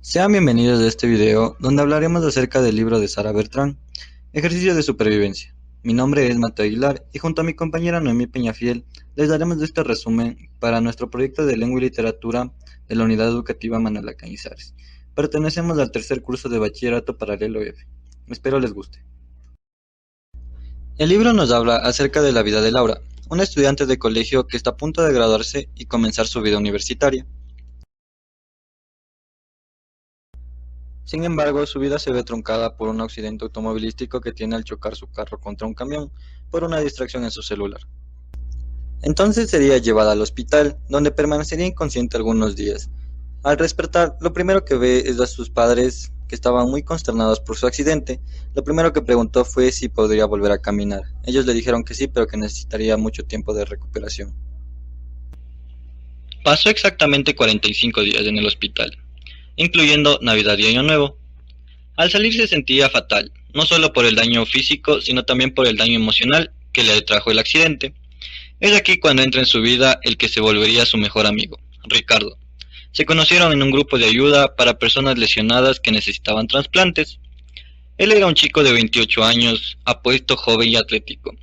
Sean bienvenidos a este video donde hablaremos acerca del libro de Sara Bertrand, Ejercicio de Supervivencia. Mi nombre es Mateo Aguilar y junto a mi compañera Noemí Peñafiel les daremos este resumen para nuestro proyecto de lengua y literatura de la unidad educativa Manuela Cañizares. Pertenecemos al tercer curso de bachillerato paralelo F. Espero les guste. El libro nos habla acerca de la vida de Laura, una estudiante de colegio que está a punto de graduarse y comenzar su vida universitaria. Sin embargo, su vida se ve truncada por un accidente automovilístico que tiene al chocar su carro contra un camión por una distracción en su celular. Entonces sería llevada al hospital, donde permanecería inconsciente algunos días. Al despertar, lo primero que ve es a sus padres, que estaban muy consternados por su accidente. Lo primero que preguntó fue si podría volver a caminar. Ellos le dijeron que sí, pero que necesitaría mucho tiempo de recuperación. Pasó exactamente 45 días en el hospital, incluyendo Navidad y Año Nuevo. Al salir se sentía fatal, no solo por el daño físico, sino también por el daño emocional que le trajo el accidente. Es aquí cuando entra en su vida el que se volvería su mejor amigo, Ricardo. Se conocieron en un grupo de ayuda para personas lesionadas que necesitaban trasplantes. Él era un chico de 28 años, apuesto, joven y atlético,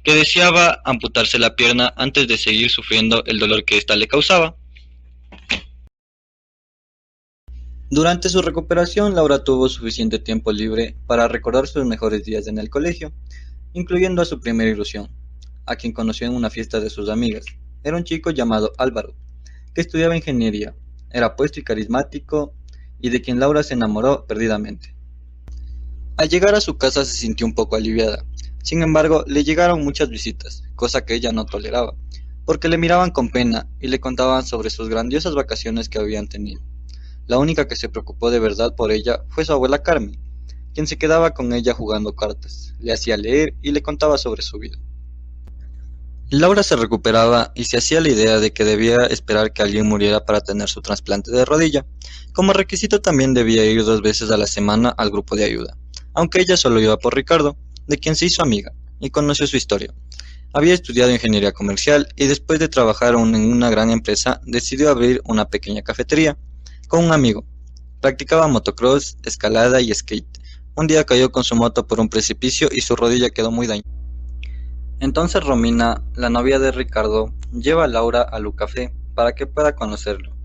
que deseaba amputarse la pierna antes de seguir sufriendo el dolor que ésta le causaba. Durante su recuperación, Laura tuvo suficiente tiempo libre para recordar sus mejores días en el colegio, incluyendo a su primera ilusión, a quien conoció en una fiesta de sus amigas. Era un chico llamado Álvaro, que estudiaba ingeniería, era apuesto y carismático, y de quien Laura se enamoró perdidamente. Al llegar a su casa se sintió un poco aliviada. Sin embargo, le llegaron muchas visitas, cosa que ella no toleraba, porque le miraban con pena y le contaban sobre sus grandiosas vacaciones que habían tenido. La única que se preocupó de verdad por ella fue su abuela Carmen, quien se quedaba con ella jugando cartas, le hacía leer y le contaba sobre su vida. Laura se recuperaba y se hacía la idea de que debía esperar que alguien muriera para tener su trasplante de rodilla. Como requisito también debía ir 2 veces a la semana al grupo de ayuda, aunque ella solo iba por Ricardo, de quien se hizo amiga, y conoció su historia. Había estudiado ingeniería comercial y después de trabajar en una gran empresa decidió abrir una pequeña cafetería con un amigo. Practicaba motocross, escalada y skate. Un día cayó con su moto por un precipicio y su rodilla quedó muy dañada. Entonces Romina, la novia de Ricardo, lleva a Laura al Café para que pueda conocerlo.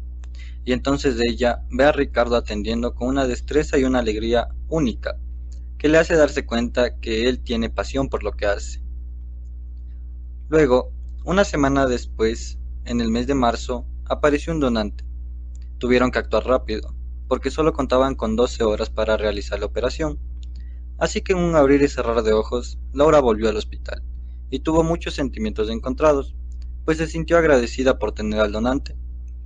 Y entonces ella ve a Ricardo atendiendo con una destreza y una alegría única, que le hace darse cuenta que él tiene pasión por lo que hace. Luego, una semana después, en el mes de marzo, apareció un donante. Tuvieron que actuar rápido, porque solo contaban con 12 horas para realizar la operación. Así que en un abrir y cerrar de ojos, Laura volvió al hospital, y tuvo muchos sentimientos encontrados, pues se sintió agradecida por tener al donante,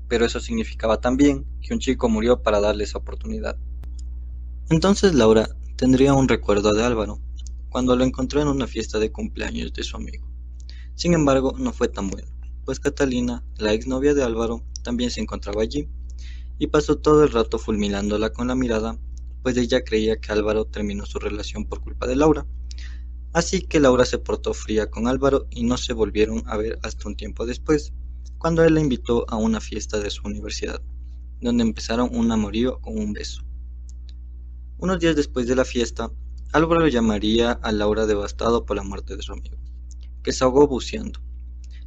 pero eso significaba también que un chico murió para darle esa oportunidad. Entonces Laura tendría un recuerdo de Álvaro, cuando lo encontró en una fiesta de cumpleaños de su amigo. Sin embargo, no fue tan bueno, pues Catalina, la exnovia de Álvaro, también se encontraba allí, y pasó todo el rato fulminándola con la mirada, pues ella creía que Álvaro terminó su relación por culpa de Laura. Así que Laura se portó fría con Álvaro y no se volvieron a ver hasta un tiempo después, cuando él la invitó a una fiesta de su universidad, donde empezaron un amorío con un beso. Unos días después de la fiesta, Álvaro llamaría a Laura devastado por la muerte de su amigo, que se ahogó buceando.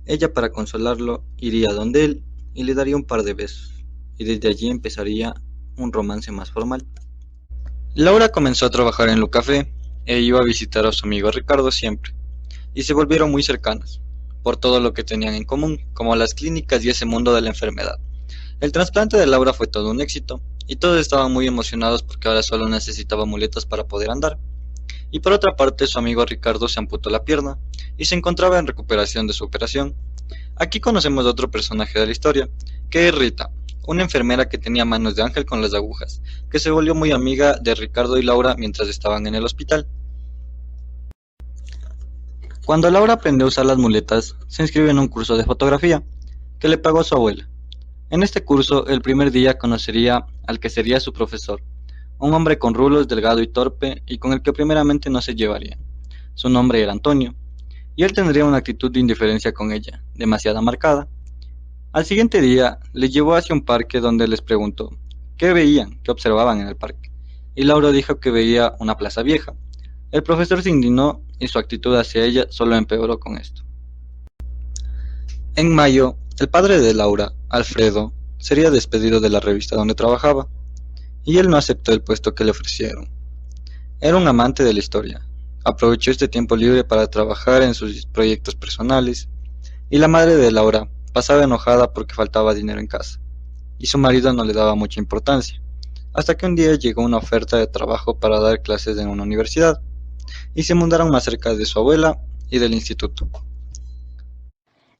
Ella, para consolarlo, iría donde él y le daría un par de besos, y desde allí empezaría un romance más formal. Laura comenzó a trabajar en Lucafé e iba a visitar a su amigo Ricardo siempre, y se volvieron muy cercanas, por todo lo que tenían en común, como las clínicas y ese mundo de la enfermedad. El trasplante de Laura fue todo un éxito, y todos estaban muy emocionados porque ahora solo necesitaba muletas para poder andar. Y por otra parte, su amigo Ricardo se amputó la pierna, y se encontraba en recuperación de su operación. Aquí conocemos a otro personaje de la historia, que es Rita, una enfermera que tenía manos de ángel con las agujas, que se volvió muy amiga de Ricardo y Laura mientras estaban en el hospital. Cuando Laura aprendió a usar las muletas, se inscribió en un curso de fotografía, que le pagó su abuela. En este curso, el primer día conocería al que sería su profesor, un hombre con rulos, delgado y torpe, y con el que primeramente no se llevaría. Su nombre era Antonio, y él tendría una actitud de indiferencia con ella, demasiado marcada. Al siguiente día, les llevó hacia un parque donde les preguntó ¿Qué veían? ¿Qué observaban en el parque? Y Laura dijo que veía una plaza vieja. El profesor se indignó y su actitud hacia ella solo empeoró con esto. En mayo, el padre de Laura, Alfredo, sería despedido de la revista donde trabajaba, y él no aceptó el puesto que le ofrecieron. Era un amante de la historia. Aprovechó este tiempo libre para trabajar en sus proyectos personales, y la madre de Laura pasaba enojada porque faltaba dinero en casa, y su marido no le daba mucha importancia, hasta que un día llegó una oferta de trabajo para dar clases en una universidad, y se mudaron más cerca de su abuela y del instituto.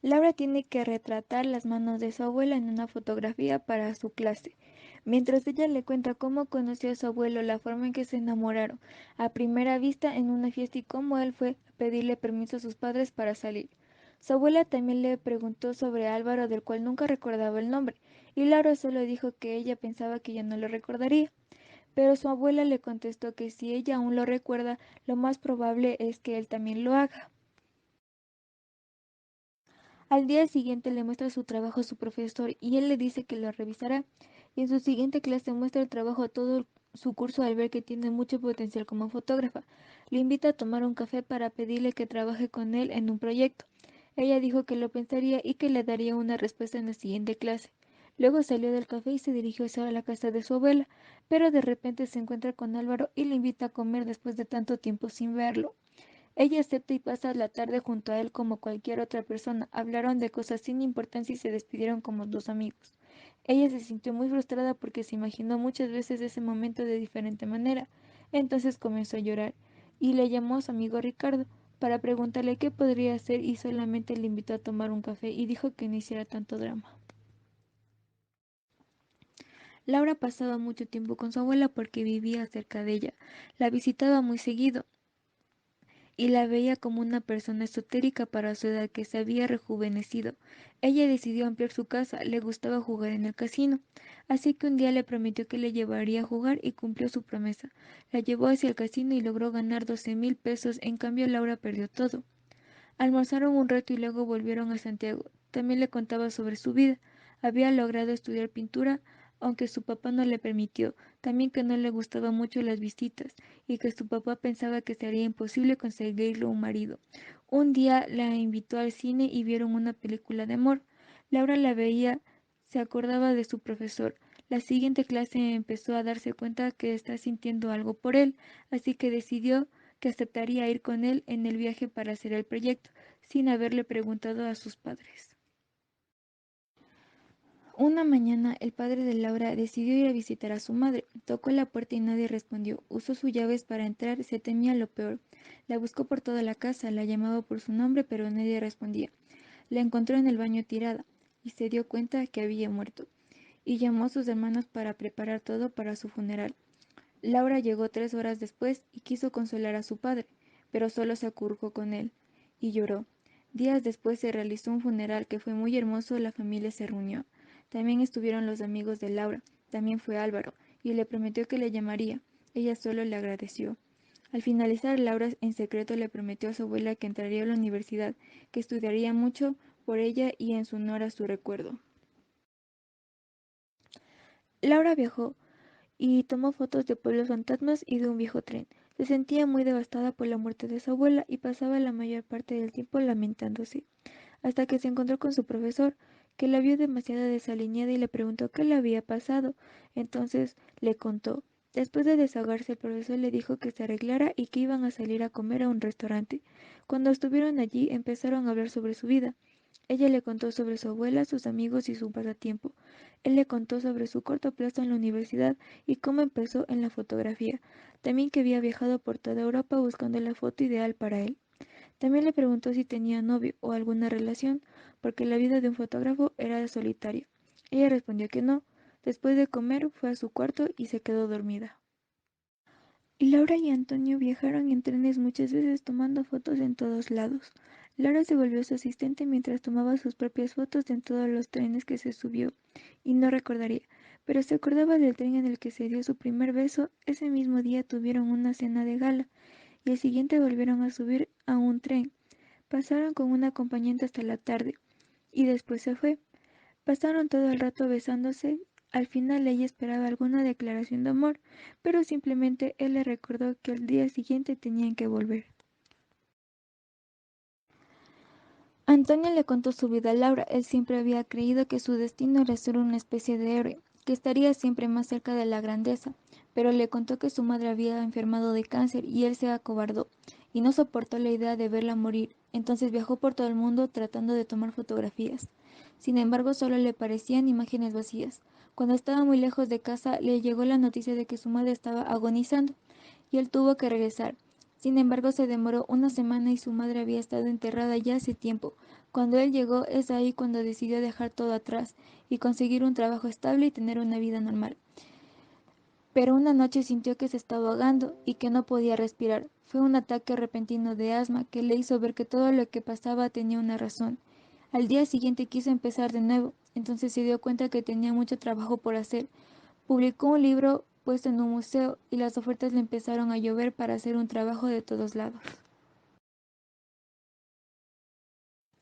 Laura tiene que retratar las manos de su abuela en una fotografía para su clase, mientras ella le cuenta cómo conoció a su abuelo, la forma en que se enamoraron a primera vista en una fiesta y cómo él fue a pedirle permiso a sus padres para salir. Su abuela también le preguntó sobre Álvaro, del cual nunca recordaba el nombre, y Laura solo dijo que ella pensaba que ya no lo recordaría. Pero su abuela le contestó que si ella aún lo recuerda, lo más probable es que él también lo haga. Al día siguiente le muestra su trabajo a su profesor y él le dice que lo revisará. Y en su siguiente clase muestra el trabajo a todo su curso al ver que tiene mucho potencial como fotógrafa. Le invita a tomar un café para pedirle que trabaje con él en un proyecto. Ella dijo que lo pensaría y que le daría una respuesta en la siguiente clase. Luego salió del café y se dirigió hacia la casa de su abuela, pero de repente se encuentra con Álvaro y le invita a comer después de tanto tiempo sin verlo. Ella acepta y pasa la tarde junto a él como cualquier otra persona. Hablaron de cosas sin importancia y se despidieron como dos amigos. Ella se sintió muy frustrada porque se imaginó muchas veces ese momento de diferente manera. Entonces comenzó a llorar y le llamó a su amigo Ricardo para preguntarle qué podría hacer y solamente le invitó a tomar un café y dijo que no hiciera tanto drama. Laura pasaba mucho tiempo con su abuela porque vivía cerca de ella. La visitaba muy seguido y la veía como una persona esotérica para su edad que se había rejuvenecido. Ella decidió ampliar su casa, le gustaba jugar en el casino, así que un día le prometió que le llevaría a jugar y cumplió su promesa. La llevó hacia el casino y logró ganar 12,000 pesos, en cambio Laura perdió todo. Almorzaron un rato y luego volvieron a Santiago. También le contaba sobre su vida. Había logrado estudiar pintura, aunque su papá no le permitió. También que no le gustaban mucho las visitas y que su papá pensaba que sería imposible conseguirle un marido. Un día la invitó al cine y vieron una película de amor. Laura la veía, se acordaba de su profesor. La siguiente clase empezó a darse cuenta que está sintiendo algo por él, así que decidió que aceptaría ir con él en el viaje para hacer el proyecto, sin haberle preguntado a sus padres. Una mañana, el padre de Laura decidió ir a visitar a su madre. Tocó la puerta y nadie respondió. Usó sus llaves para entrar, se temía lo peor. La buscó por toda la casa, la llamaba por su nombre, pero nadie respondía. La encontró en el baño tirada, y se dio cuenta que había muerto. Y llamó a sus hermanos para preparar todo para su funeral. Laura llegó 3 horas después y quiso consolar a su padre, pero solo se acurrucó con él y lloró. Días después se realizó un funeral que fue muy hermoso, la familia se reunió. También estuvieron los amigos de Laura, también fue Álvaro, y le prometió que le llamaría. Ella solo le agradeció. Al finalizar, Laura en secreto le prometió a su abuela que entraría a la universidad, que estudiaría mucho por ella y en su honor a su recuerdo. Laura viajó y tomó fotos de pueblos fantasmas y de un viejo tren. Se sentía muy devastada por la muerte de su abuela y pasaba la mayor parte del tiempo lamentándose, hasta que se encontró con su profesor, que la vio demasiado desaliñada y le preguntó qué le había pasado. Entonces le contó. Después de desahogarse, el profesor le dijo que se arreglara y que iban a salir a comer a un restaurante. Cuando estuvieron allí, empezaron a hablar sobre su vida. Ella le contó sobre su abuela, sus amigos y su pasatiempo. Él le contó sobre su corto plazo en la universidad y cómo empezó en la fotografía. También que había viajado por toda Europa buscando la foto ideal para él. También le preguntó si tenía novio o alguna relación, porque la vida de un fotógrafo era solitaria. Ella respondió que no. Después de comer, fue a su cuarto y se quedó dormida. Laura y Antonio viajaron en trenes muchas veces tomando fotos en todos lados. Laura se volvió su asistente mientras tomaba sus propias fotos en todos los trenes que se subió, y no recordaría, pero se acordaba del tren en el que se dio su primer beso. Ese mismo día tuvieron una cena de gala, y el siguiente volvieron a subir a un tren. Pasaron con una acompañante hasta la tarde, y después se fue. Pasaron todo el rato besándose Al final ella esperaba alguna declaración de amor, pero simplemente él le recordó que al día siguiente tenían que volver. Antonio le contó su vida a Laura. Él siempre había creído que su destino era ser una especie de héroe, que estaría siempre más cerca de la grandeza, pero le contó que su madre había enfermado de cáncer y él se acobardó y no soportó la idea de verla morir. Entonces viajó por todo el mundo tratando de tomar fotografías. Sin embargo, solo le parecían imágenes vacías. Cuando estaba muy lejos de casa, le llegó la noticia de que su madre estaba agonizando y él tuvo que regresar. Sin embargo, se demoró una semana y su madre había estado enterrada ya hace tiempo. Cuando él llegó, es ahí cuando decidió dejar todo atrás y conseguir un trabajo estable y tener una vida normal. Pero una noche sintió que se estaba ahogando y que no podía respirar. Fue un ataque repentino de asma que le hizo ver que todo lo que pasaba tenía una razón. Al día siguiente quiso empezar de nuevo, entonces se dio cuenta que tenía mucho trabajo por hacer. Publicó un libro puesto en un museo y las ofertas le empezaron a llover para hacer un trabajo de todos lados.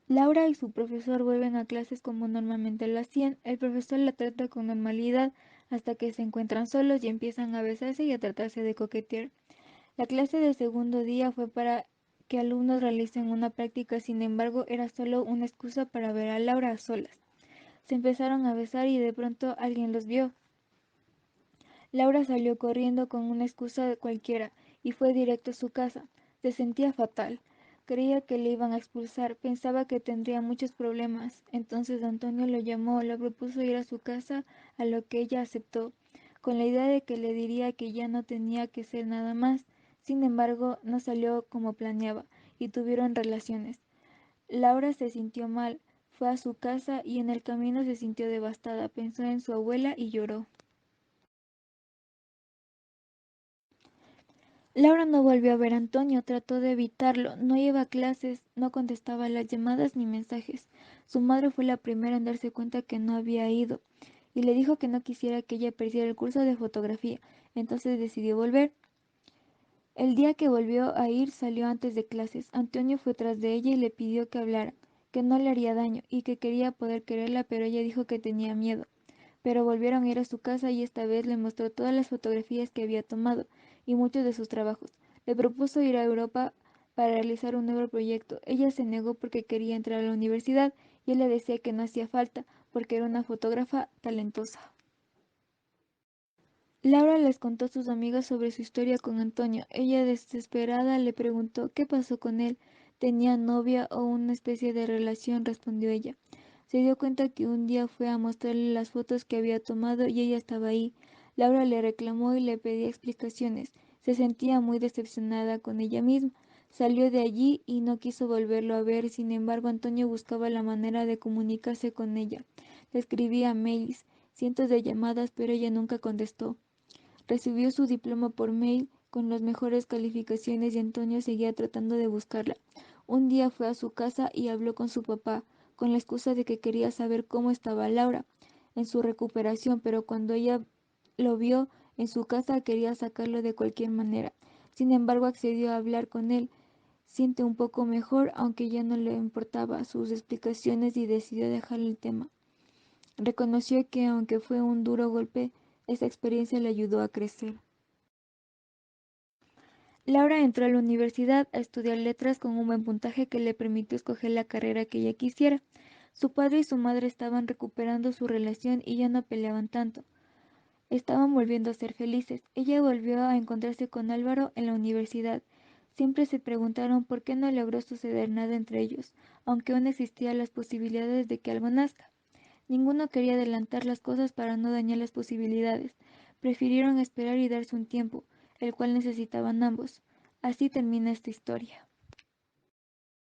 Laura y su profesor vuelven a clases como normalmente lo hacían. El profesor la trata con normalidad hasta que se encuentran solos y empiezan a besarse y a tratarse de coquetear. La clase del segundo día fue para que alumnos realicen una práctica, sin embargo, era solo una excusa para ver a Laura a solas. Se empezaron a besar y de pronto alguien los vio. Laura salió corriendo con una excusa cualquiera y fue directo a su casa. Se sentía fatal. Creía que le iban a expulsar, pensaba que tendría muchos problemas. Entonces Antonio lo llamó, le propuso ir a su casa, a lo que ella aceptó, con la idea de que le diría que ya no tenía que ser nada más. Sin embargo, no salió como planeaba y tuvieron relaciones. Laura se sintió mal, fue a su casa y en el camino se sintió devastada, pensó en su abuela y lloró. Laura no volvió a ver a Antonio, trató de evitarlo, no iba a clases, no contestaba las llamadas ni mensajes. Su madre fue la primera en darse cuenta que no había ido y le dijo que no quisiera que ella perdiera el curso de fotografía, entonces decidió volver. El día que volvió a ir salió antes de clases. Antonio fue tras de ella y le pidió que hablara, que no le haría daño y que quería poder quererla, pero ella dijo que tenía miedo. Pero volvieron a ir a su casa y esta vez le mostró todas las fotografías que había tomado y muchos de sus trabajos. Le propuso ir a Europa para realizar un nuevo proyecto. Ella se negó porque quería entrar a la universidad y él le decía que no hacía falta porque era una fotógrafa talentosa. Laura les contó a sus amigas sobre su historia con Antonio. Ella, desesperada, le preguntó qué pasó con él. ¿Tenía novia o una especie de relación? Respondió ella. Se dio cuenta que un día fue a mostrarle las fotos que había tomado y ella estaba ahí. Laura le reclamó y le pedía explicaciones. Se sentía muy decepcionada con ella misma. Salió de allí y no quiso volverlo a ver. Sin embargo, Antonio buscaba la manera de comunicarse con ella. Le escribía mails, cientos de llamadas, pero ella nunca contestó. Recibió su diploma por mail con las mejores calificaciones y Antonio seguía tratando de buscarla. Un día fue a su casa y habló con su papá, con la excusa de que quería saber cómo estaba Laura en su recuperación, pero cuando ella lo vio en su casa quería sacarlo de cualquier manera. Sin embargo, accedió a hablar con él. Siente un poco mejor, aunque ya no le importaba sus explicaciones y decidió dejar el tema. Reconoció que, aunque fue un duro golpe, esa experiencia le ayudó a crecer. Laura entró a la universidad a estudiar letras con un buen puntaje que le permitió escoger la carrera que ella quisiera. Su padre y su madre estaban recuperando su relación y ya no peleaban tanto. Estaban volviendo a ser felices. Ella volvió a encontrarse con Álvaro en la universidad. Siempre se preguntaron por qué no logró suceder nada entre ellos, aunque aún existían las posibilidades de que algo nazca. Ninguno quería adelantar las cosas para no dañar las posibilidades. Prefirieron esperar y darse un tiempo, el cual necesitaban ambos. Así termina esta historia.